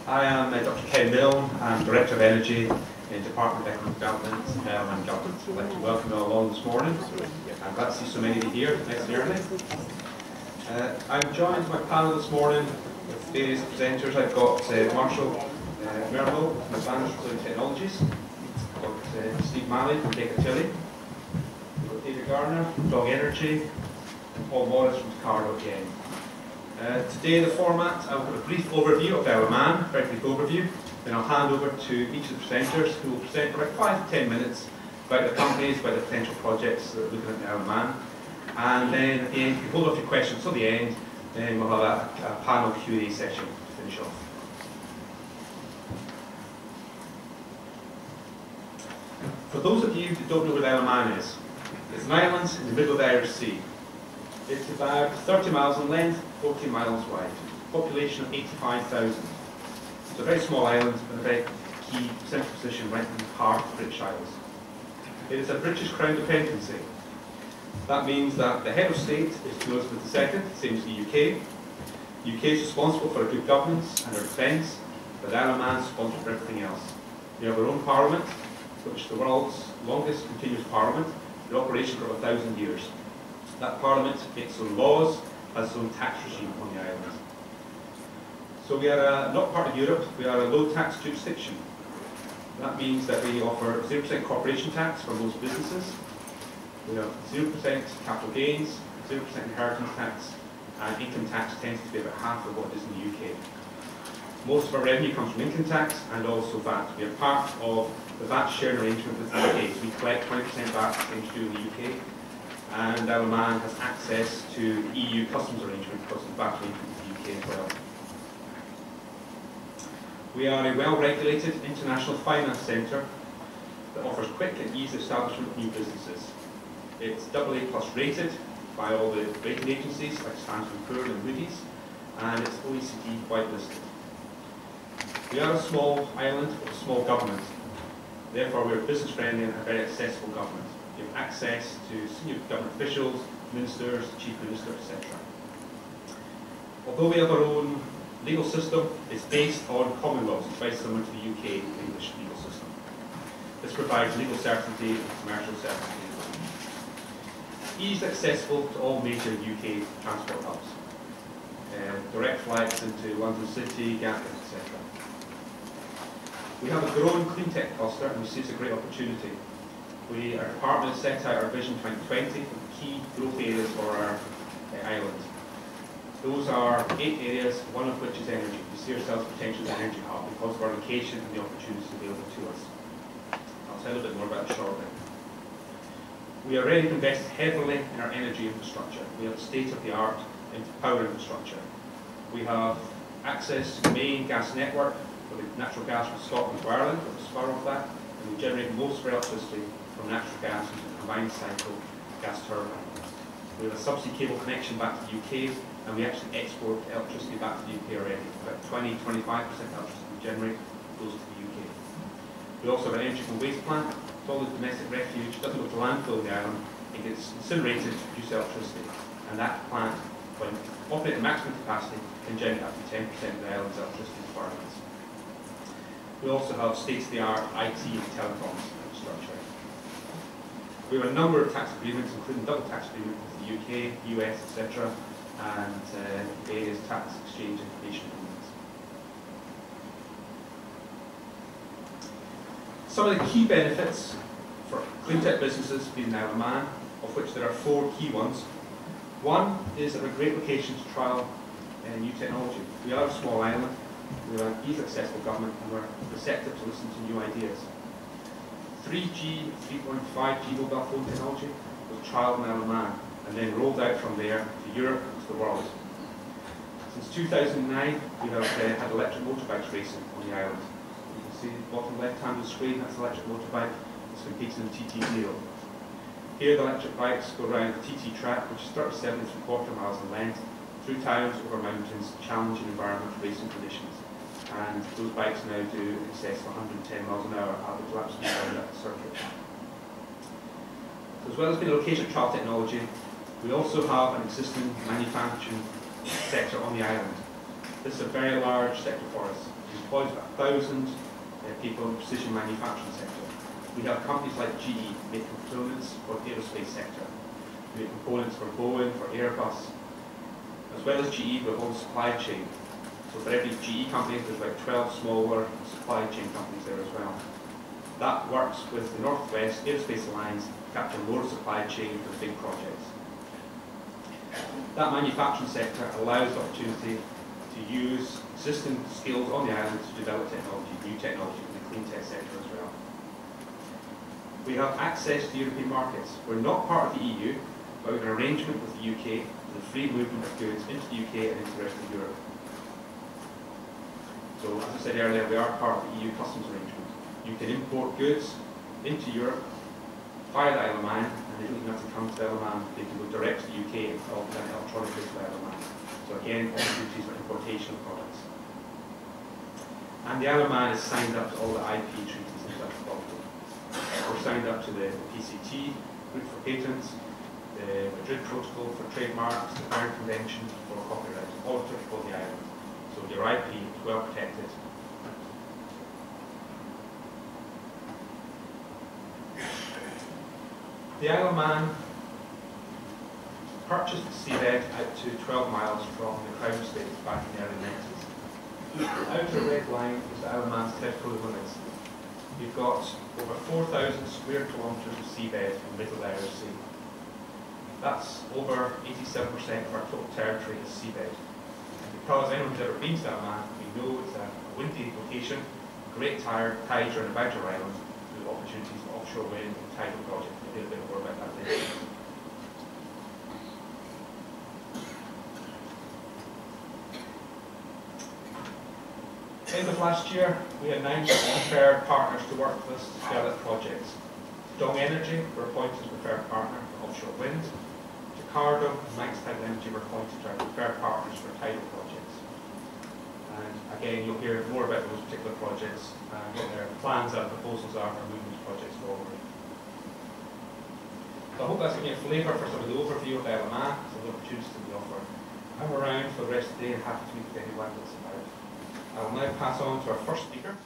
I am Dr. Ken Milne. I'm Director of Energy in Department of Economic Development and Government. I'd like to welcome you all along this morning. I'm glad to see so many of you here, nice and early. I'm joined in my panel this morning with various presenters. I've got Marshall Milne from Advanced Fluid Technologies. I've got Steve Malley from Ecoisland. We've got David Garner from Dog Energy and Paul Morris from Cardo again. Today, the format, I'll give a brief overview of the Isle of Man, a very brief overview. Then I'll hand over to each of the presenters who will present for about 5 to 10 minutes about the companies, about the potential projects that we're looking at the Isle of Man. And then at the end, if you hold off your questions till the end, then we'll have a panel Q&A session to finish off. For those of you who don't know where the Isle of Man is, it's an island in the middle of the Irish Sea. It's about 30 miles in length, 14 miles wide. Population of 85,000. It's a very small island with a very key central position right in the heart of the British Isles. It is a British Crown dependency. That means that the head of state is Queen Elizabeth II, same as the UK. The UK is responsible for our good governance and our defence, but the Isle of Man is responsible for everything else. We have our own parliament, which is the world's longest continuous parliament, in operation for 1,000 years. That parliament makes its own laws, has its own tax regime on the island. So we are not part of Europe, we are a low tax jurisdiction. That means that we offer 0% corporation tax for most businesses. We have 0% capital gains, 0% inheritance tax, and income tax tends to be about half of what it is in the UK. Most of our revenue comes from income tax and also VAT. We are part of the VAT sharing arrangement with the UK. So we collect 20% VAT, same as do in the UK. And Isle of Man has access to the EU customs arrangement because of the VAT arrangement with the UK as well. We are a well-regulated international finance centre that offers quick and easy establishment of new businesses. It's AA+ rated by all the rating agencies like Standard & Poor's and Moody's, and it's OECD whitelisted. We are a small island with a small government. Therefore, we're business-friendly and a very accessible government. You have access to senior government officials, ministers, chief minister, etc. Although we have our own legal system, it's based on common laws. It's very similar to the UK English legal system. This provides legal certainty and commercial certainty. Easily accessible to all major UK transport hubs. Direct flights into London City, Gatwick, etc. We have a growing clean tech cluster and we see it's a great opportunity. Our department has set out our Vision 2020 with key growth areas for our island. Those are 8 areas, one of which is energy. We see ourselves potentially as an energy hub because of our location and the opportunities available to us. I'll tell you a bit more about it shortly. We are ready to invest heavily in our energy infrastructure. We have a state-of-the-art power infrastructure. We have access to the main gas network for the natural gas from Scotland to Ireland, with a spur of that, and we generate most of our electricity from natural gas into a combined cycle gas turbine. We have a subsea cable connection back to the UK, and we actually export electricity back to the UK already. About 20–25% of electricity we generate goes to the UK. We also have an energy from waste plant. It's all the domestic refuse, doesn't go to landfill in the island, it gets incinerated to produce electricity. And that plant, when operating at maximum capacity, can generate up to 10% of the island's electricity requirements. We also have state-of-the-art IT and telecoms infrastructure. We have a number of tax agreements, including double tax agreements with the UK, US, etc., and various tax exchange information agreements. Some of the key benefits for clean tech businesses being the Isle of Man, of which there are 4 key ones. One is that we're a great location to trial new technology. We are a small island, we are an easily accessible government, and we're receptive to listen to new ideas. 3G, 3.5G mobile phone technology was trialled in Isle of Man and then rolled out from there to Europe and to the world. Since 2009, we have had electric motorbikes racing on the island. You can see the bottom left-hand of the screen, that's an electric motorbike. It's competing in TT0. Here the electric bikes go around the TT track, which is 37.75 miles in length, through towns, over mountains, challenging environmental racing conditions. And those bikes now do in excess of 110 miles an hour average laps around that circuit. So as well as being a location trial technology, we also have an existing manufacturing sector on the island. This is a very large sector for us. employs about 1,000 people in the precision manufacturing sector. We have companies like GE making components for the aerospace sector. We make components for Boeing, for Airbus. As well as GE, we have all the supply chain. So for every GE company, there's about 12 smaller supply chain companies there as well. That works with the Northwest Aerospace Alliance to capture more supply chain for the big projects. That manufacturing sector allows the opportunity to use existing skills on the island to develop technology, new technology in the clean tech sector as well. We have access to European markets. We're not part of the EU, but we have an arrangement with the UK for the free movement of goods into the UK and into the rest of Europe. So, as I said earlier, we are part of the EU customs arrangement. You can import goods into Europe via the Isle of Man, and they don't even have to come to the Isle of Man. They can go direct to the UK and all done electronically to the Isle of Man. So again, opportunities for importation of products. And the Isle of Man is signed up to all the IP treaties in Portugal. We're signed up to the PCT, Group for Patents, the Madrid Protocol for Trademarks, the Berne Convention for Copyright, all applicable to the island. So your IP is well protected. The Isle of Man purchased the seabed out to 12 miles from the Crown Estate back in the early 90s. The outer red line is the Isle of Man's territorial limits. We've got over 4,000 square kilometres of seabed in the middle of the Irish Sea. That's over 87% of our total territory is seabed. And because anyone who's ever been to the Isle of Man, we know it's a windy location, great tides around about our island, with opportunities for offshore wind and tidal projects. We'll do a bit more about that later. End of last year, we announced preferred partners to work with us to develop projects. Dong Energy were appointed as preferred partner for offshore wind. Jakarta and Manx Tidal Energy were appointed to our preferred partners for tidal projects. And again, you'll hear more about those particular projects and what their plans and proposals are for moving these projects forward. So I hope that's given you a flavour for some of the overview of the Isle of Man, some of the opportunities that we offer. I'm around for the rest of the day and happy to meet with anyone that's about. I will now pass on to our first speaker.